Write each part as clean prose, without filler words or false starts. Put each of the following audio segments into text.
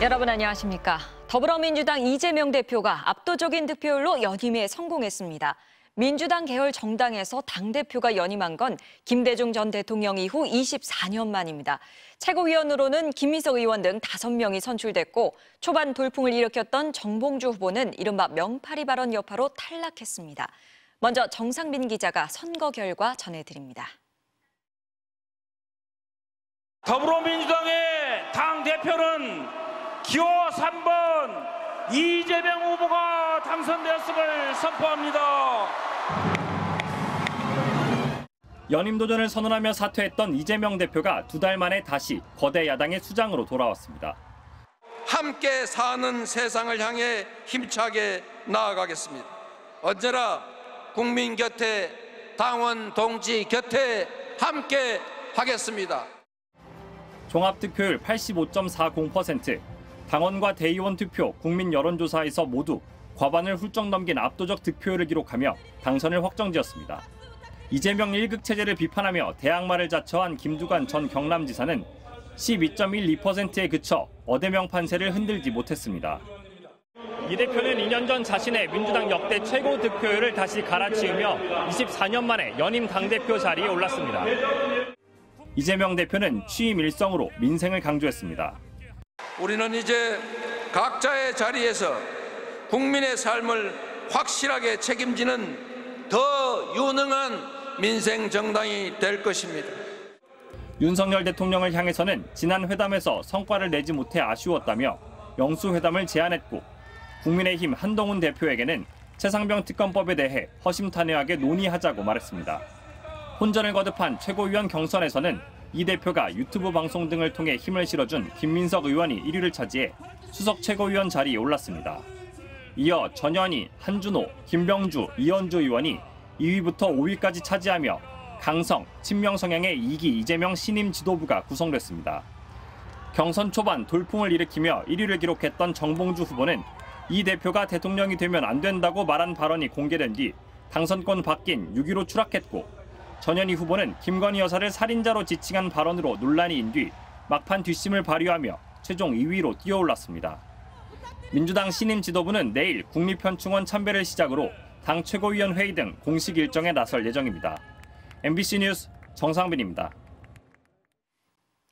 여러분 안녕하십니까. 더불어민주당 이재명 대표가 압도적인 득표율로 연임에 성공했습니다. 민주당 계열 정당에서 당대표가 연임한 건 김대중 전 대통령 이후 24년 만입니다. 최고위원으로는 김민석 의원 등 5명이 선출됐고 초반 돌풍을 일으켰던 정봉주 후보는 이른바 명파리 발언 여파로 탈락했습니다. 먼저 정상빈 기자가 선거 결과 전해드립니다. 더불어민주당의 당대표는 기호 3번 이재명 후보가 당선되었음을 선포합니다. 연임 도전을 선언하며 사퇴했던 이재명 대표가 2달 만에 다시 거대 야당의 수장으로 돌아왔습니다. 함께 사는 세상을 향해 힘차게 나아가겠습니다. 언제나 국민 곁에, 당원 동지 곁에 함께 하겠습니다. 종합득표율 85.40%, 당원과 대의원 투표, 국민 여론조사에서 모두 과반을 훌쩍 넘긴 압도적 득표율을 기록하며 당선을 확정지었습니다. 이재명 1극 체제를 비판하며 대항마를 자처한 김두관 전 경남지사는 12.12%에 그쳐 어대명 판세를 흔들지 못했습니다. 이 대표는 2년 전 자신의 민주당 역대 최고 득표율을 다시 갈아치우며 24년 만에 연임 당대표 자리에 올랐습니다. 이재명 대표는 취임 일성으로 민생을 강조했습니다. 우리는 이제 각자의 자리에서 국민의 삶을 확실하게 책임지는 더 유능한 민생 정당이 될 것입니다. 윤석열 대통령을 향해서는 지난 회담에서 성과를 내지 못해 아쉬웠다며 영수회담을 제안했고 국민의힘 한동훈 대표에게는 최상병 특검법에 대해 허심탄회하게 논의하자고 말했습니다. 혼전을 거듭한 최고위원 경선에서는 이 대표가 유튜브 방송 등을 통해 힘을 실어준 김민석 의원이 1위를 차지해 수석 최고위원 자리에 올랐습니다. 이어 전현희, 한준호, 김병주, 이현주 의원이 2위부터 5위까지 차지하며 강성, 친명 성향의 2기 이재명 신임 지도부가 구성됐습니다. 경선 초반 돌풍을 일으키며 1위를 기록했던 정봉주 후보는 이 대표가 대통령이 되면 안 된다고 말한 발언이 공개된 뒤 당선권 바뀐 6위로 추락했고 전현희 후보는 김건희 여사를 살인자로 지칭한 발언으로 논란이 인 뒤 막판 뒷심을 발휘하며 최종 2위로 뛰어올랐습니다. 민주당 신임 지도부는 내일 국립현충원 참배를 시작으로 당 최고위원 회의 등 공식 일정에 나설 예정입니다. MBC 뉴스 정상빈입니다.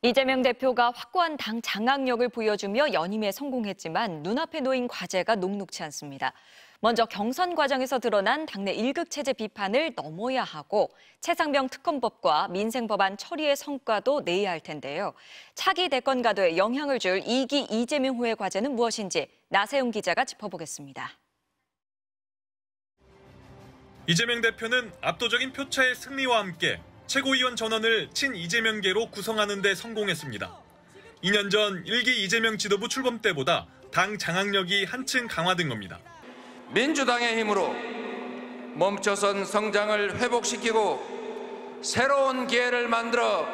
이재명 대표가 확고한 당 장악력을 보여주며 연임에 성공했지만 눈앞에 놓인 과제가 녹록지 않습니다. 먼저 경선 과정에서 드러난 당내 1극 체제 비판을 넘어야 하고 최상병 특검법과 민생법안 처리의 성과도 내야 할 텐데요. 차기 대권 가도에 영향을 줄 2기 이재명 후의 과제는 무엇인지 나세훈 기자가 짚어보겠습니다. 이재명 대표는 압도적인 표차의 승리와 함께 최고위원 전원을 친이재명계로 구성하는 데 성공했습니다. 2년 전 1기 이재명 지도부 출범 때보다 당 장악력이 한층 강화된 겁니다. 민주당의 힘으로 멈춰선 성장을 회복시키고 새로운 기회를 만들어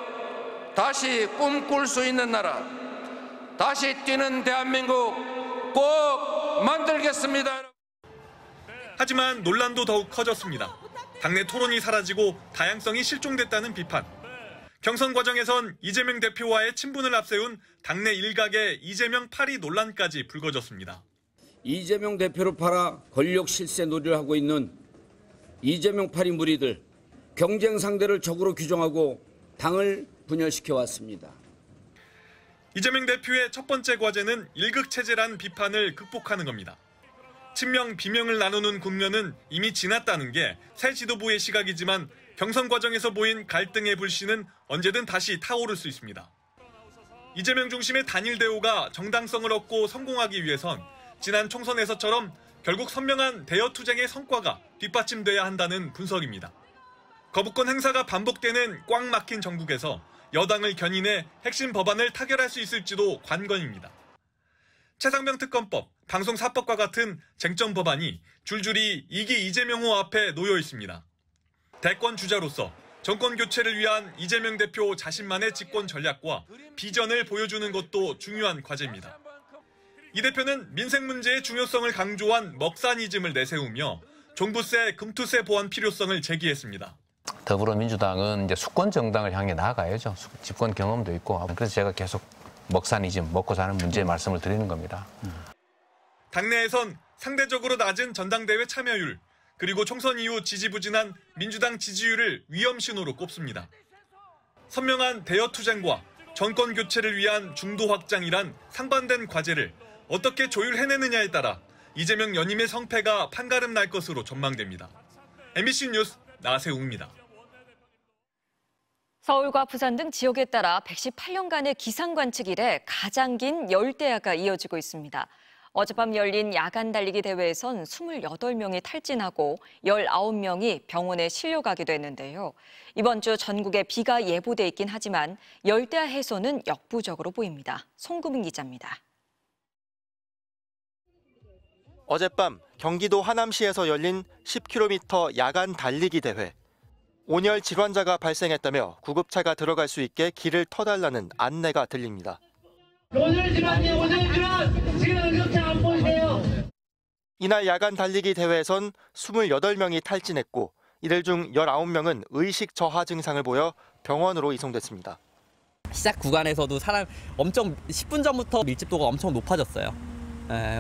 다시 꿈꿀 수 있는 나라, 다시 뛰는 대한민국 꼭 만들겠습니다. 하지만 논란도 더욱 커졌습니다. 당내 토론이 사라지고 다양성이 실종됐다는 비판. 경선 과정에선 이재명 대표와의 친분을 앞세운 당내 일각의 이재명 파리 논란까지 불거졌습니다. 이재명 대표를 팔아 권력 실세 놀이를 하고 있는 이재명 파리 무리들, 경쟁 상대를 적으로 규정하고 당을 분열시켜 왔습니다. 이재명 대표의 첫 번째 과제는 1극 체제란 비판을 극복하는 겁니다. 친명, 비명을 나누는 국면은 이미 지났다는 게 새 지도부의 시각이지만 경선 과정에서 보인 갈등의 불씨는 언제든 다시 타오를 수 있습니다. 이재명 중심의 단일 대우가 정당성을 얻고 성공하기 위해선 지난 총선에서처럼 결국 선명한 대여 투쟁의 성과가 뒷받침돼야 한다는 분석입니다. 거부권 행사가 반복되는 꽉 막힌 정국에서 여당을 견인해 핵심 법안을 타결할 수 있을지도 관건입니다. 최상병 특검법, 방송사법과 같은 쟁점 법안이 줄줄이 2기 이재명 후 앞에 놓여 있습니다. 대권 주자로서 정권 교체를 위한 이재명 대표 자신만의 집권 전략과 비전을 보여주는 것도 중요한 과제입니다. 이 대표는 민생 문제의 중요성을 강조한 먹사니즘을 내세우며 종부세, 금투세 보완 필요성을 제기했습니다. 더불어민주당은 이제 수권 정당을 향해 나아가야죠. 집권 경험도 있고. 그래서 제가 계속 먹사니즘, 먹고 사는 문제 말씀을 드리는 겁니다. 당내에선 상대적으로 낮은 전당대회 참여율, 그리고 총선 이후 지지부진한 민주당 지지율을 위험 신호로 꼽습니다. 선명한 대여 투쟁과 정권 교체를 위한 중도 확장이란 상반된 과제를 어떻게 조율해내느냐에 따라 이재명 연임의 성패가 판가름 날 것으로 전망됩니다. MBC 뉴스 나세웅입니다. 서울과 부산 등 지역에 따라 118년간의 기상관측 이래 가장 긴 열대야가 이어지고 있습니다. 어젯밤 열린 야간 달리기 대회에선 28명이 탈진하고 19명이 병원에 실려가기도 했는데요. 이번 주 전국에 비가 예보돼 있긴 하지만 열대야 해소는 역부족으로 보입니다. 송구민 기자입니다. 어젯밤 경기도 하남시에서 열린 10km 야간 달리기 대회. 온열 질환자가 발생했다며 구급차가 들어갈 수 있게 길을 터달라는 안내가 들립니다. 온열 질환이에요, 온열 질환! 지금 응급차 안 보이세요? 이날 야간 달리기 대회에선 28명이 탈진했고 이들 중 19명은 의식 저하 증상을 보여 병원으로 이송됐습니다. 시작 구간에서도 사람 엄청 10분 전부터 밀집도가 엄청 높아졌어요.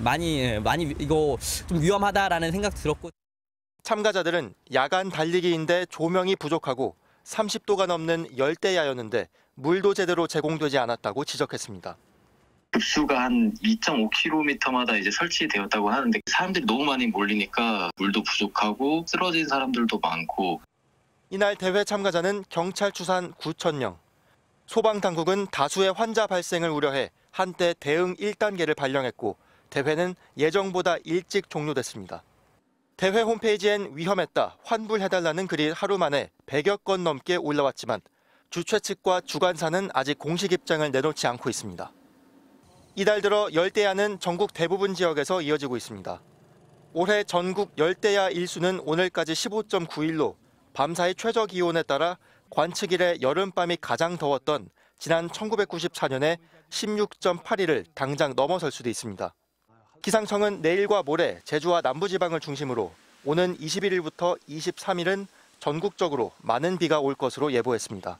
많이 이거 좀 위험하다라는 생각 들었고. 참가자들은 야간 달리기인데 조명이 부족하고 30도가 넘는 열대야였는데 물도 제대로 제공되지 않았다고 지적했습니다. 급수가 한 2.5km마다 이제 설치되었다고 하는데 사람들이 너무 많이 몰리니까 물도 부족하고 쓰러진 사람들도 많고. 이날 대회 참가자는 경찰 추산 9,000명. 소방당국은 다수의 환자 발생을 우려해 한때 대응 1단계를 발령했고 대회는 예정보다 일찍 종료됐습니다. 대회 홈페이지엔 위험했다, 환불해달라는 글이 하루 만에 100여 건 넘게 올라왔지만 주최 측과 주관사는 아직 공식 입장을 내놓지 않고 있습니다. 이달 들어 열대야는 전국 대부분 지역에서 이어지고 있습니다. 올해 전국 열대야 일수는 오늘까지 15.9일로 밤사이 최저 기온에 따라 관측 이래 여름밤이 가장 더웠던 지난 1994년에 16.8일을 당장 넘어설 수도 있습니다. 기상청은 내일과 모레 제주와 남부지방을 중심으로 오는 21일부터 23일은 전국적으로 많은 비가 올 것으로 예보했습니다.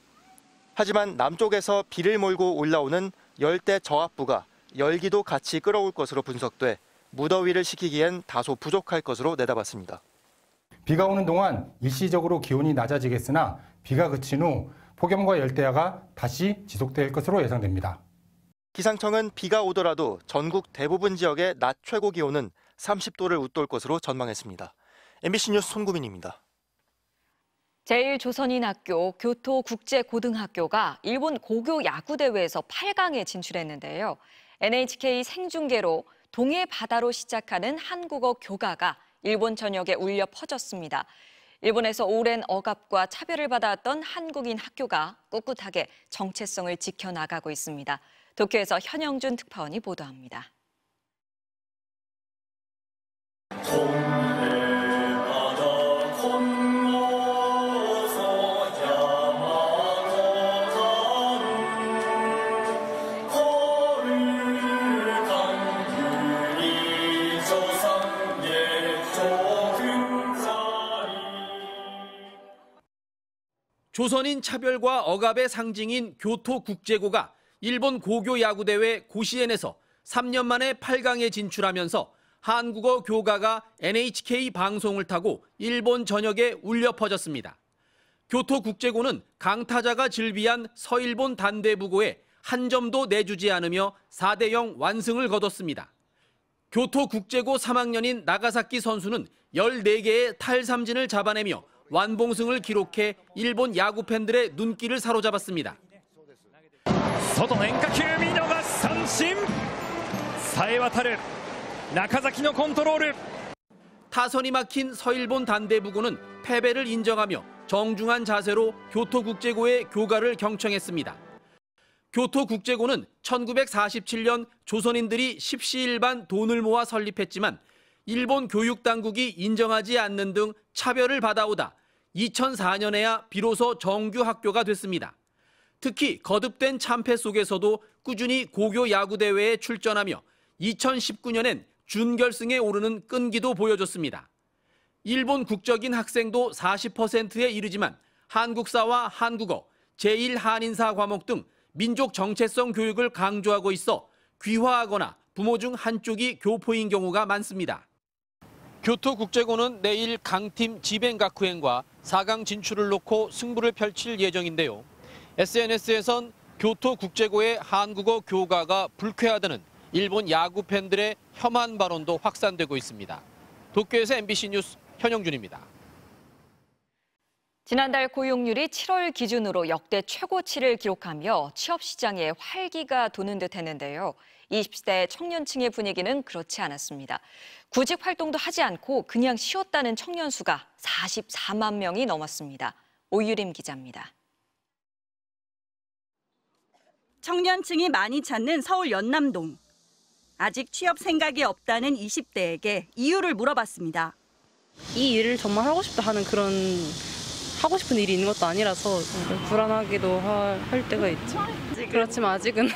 하지만 남쪽에서 비를 몰고 올라오는 열대 저압부가 열기도 같이 끌어올 것으로 분석돼 무더위를 식히기엔 다소 부족할 것으로 내다봤습니다. 비가 오는 동안 일시적으로 기온이 낮아지겠으나 비가 그친 후 폭염과 열대야가 다시 지속될 것으로 예상됩니다. 기상청은 비가 오더라도 전국 대부분 지역의 낮 최고 기온은 30도를 웃돌 것으로 전망했습니다. MBC 뉴스 손구민입니다. 제1조선인학교 교토국제고등학교가 일본 고교 야구대회에서 8강에 진출했는데요. NHK 생중계로 동해 바다로 시작하는 한국어 교가가 일본 전역에 울려 퍼졌습니다. 일본에서 오랜 억압과 차별을 받아왔던 한국인 학교가 꿋꿋하게 정체성을 지켜나가고 있습니다. 도쿄에서 현영준 특파원이 보도합니다. 조선인 차별과 억압의 상징인 교토국제고가 일본 고교 야구대회 고시엔에서 3년 만에 8강에 진출하면서 한국어 교가가 NHK 방송을 타고 일본 전역에 울려 퍼졌습니다. 교토국제고는 강타자가 즐비한 서일본 단대부고에 한 점도 내주지 않으며 4대0 완승을 거뒀습니다. 교토국제고 3학년인 나가사키 선수는 14개의 탈삼진을 잡아내며 완봉승을 기록해 일본 야구 팬들의 눈길을 사로잡았습니다. 外の変化球見逃し三振さえ渡る中崎のコントロール 타선이 막힌 서일본 단대부고는 패배를 인정하며 정중한 자세로 교토국제고의 교가를 경청했습니다. 교토국제고는 1947년 조선인들이 십시일반 돈을 모아 설립했지만 일본 교육당국이 인정하지 않는 등 차별을 받아오다 2004년에야 비로소 정규 학교가 됐습니다. 특히 거듭된 참패 속에서도 꾸준히 고교 야구대회에 출전하며 2019년엔 준결승에 오르는 끈기도 보여줬습니다. 일본 국적인 학생도 40%에 이르지만 한국사와 한국어, 제1한인사 과목 등 민족 정체성 교육을 강조하고 있어 귀화하거나 부모 중 한쪽이 교포인 경우가 많습니다. 교토국제고는 내일 강팀 지벤가쿠엔과 4강 진출을 놓고 승부를 펼칠 예정인데요. SNS에선 교토국제고의 한국어 교가가 불쾌하다는 일본 야구 팬들의 혐한 발언도 확산되고 있습니다. 도쿄에서 MBC 뉴스 현영준입니다. 지난달 고용률이 7월 기준으로 역대 최고치를 기록하며 취업 시장에 활기가 도는 듯 했는데요. 20대 청년층의 분위기는 그렇지 않았습니다. 구직 활동도 하지 않고 그냥 쉬었다는 청년 수가 44만 명이 넘었습니다. 오유림 기자입니다. 청년층이 많이 찾는 서울 연남동. 아직 취업 생각이 없다는 20대에게 이유를 물어봤습니다. 이 일을 정말 하고 싶다 하는 그런 하고 싶은 일이 있는 것도 아니라서 불안하기도 할 때가 있죠. 그렇지만 아직은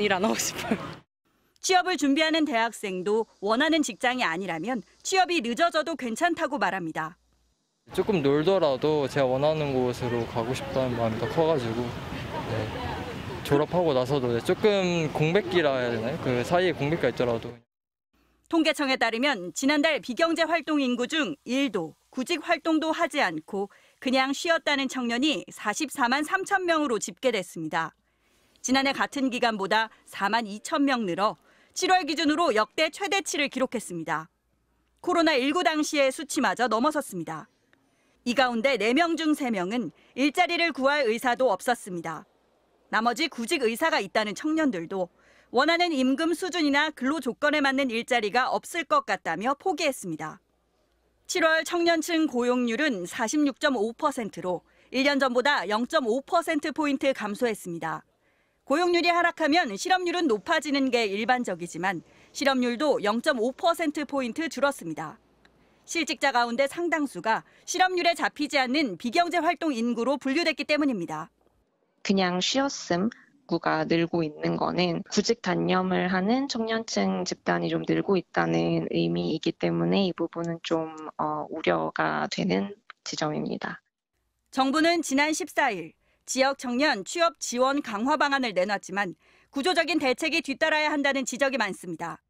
일 안 하고 싶어요. 취업을 준비하는 대학생도 원하는 직장이 아니라면 취업이 늦어져도 괜찮다고 말합니다. 조금 놀더라도 제가 원하는 곳으로 가고 싶다는 마음이 더 커가지고 졸업하고 나서도 조금 공백기라 해야 되나요? 그 사이에 공백기가 있더라도. 통계청에 따르면 지난달 비경제 활동 인구 중 일도, 구직 활동도 하지 않고 그냥 쉬었다는 청년이 44만 3천 명으로 집계됐습니다. 지난해 같은 기간보다 4만 2천 명 늘어 7월 기준으로 역대 최대치를 기록했습니다. 코로나19 당시의 수치마저 넘어섰습니다. 이 가운데 4명 중 3명은 일자리를 구할 의사도 없었습니다. 나머지 구직 의사가 있다는 청년들도 원하는 임금 수준이나 근로 조건에 맞는 일자리가 없을 것 같다며 포기했습니다. 7월 청년층 고용률은 46.5%로 1년 전보다 0.5%포인트 감소했습니다. 고용률이 하락하면 실업률은 높아지는 게 일반적이지만 실업률도 0.5%포인트 줄었습니다. 실직자 가운데 상당수가 실업률에 잡히지 않는 비경제 활동 인구로 분류됐기 때문입니다. 그냥 쉬었음 구가 늘고 있는 거는 구직 단념을 하는 청년층 집단이 좀 늘고 있다는 의미이기 때문에 이 부분은 좀 우려가 되는 지점입니다. 정부는 지난 14일 지역 청년 취업 지원 강화 방안을 내놨지만 구조적인 대책이 뒤따라야 한다는 지적이 많습니다.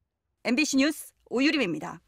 MBC 뉴스 오유림입니다.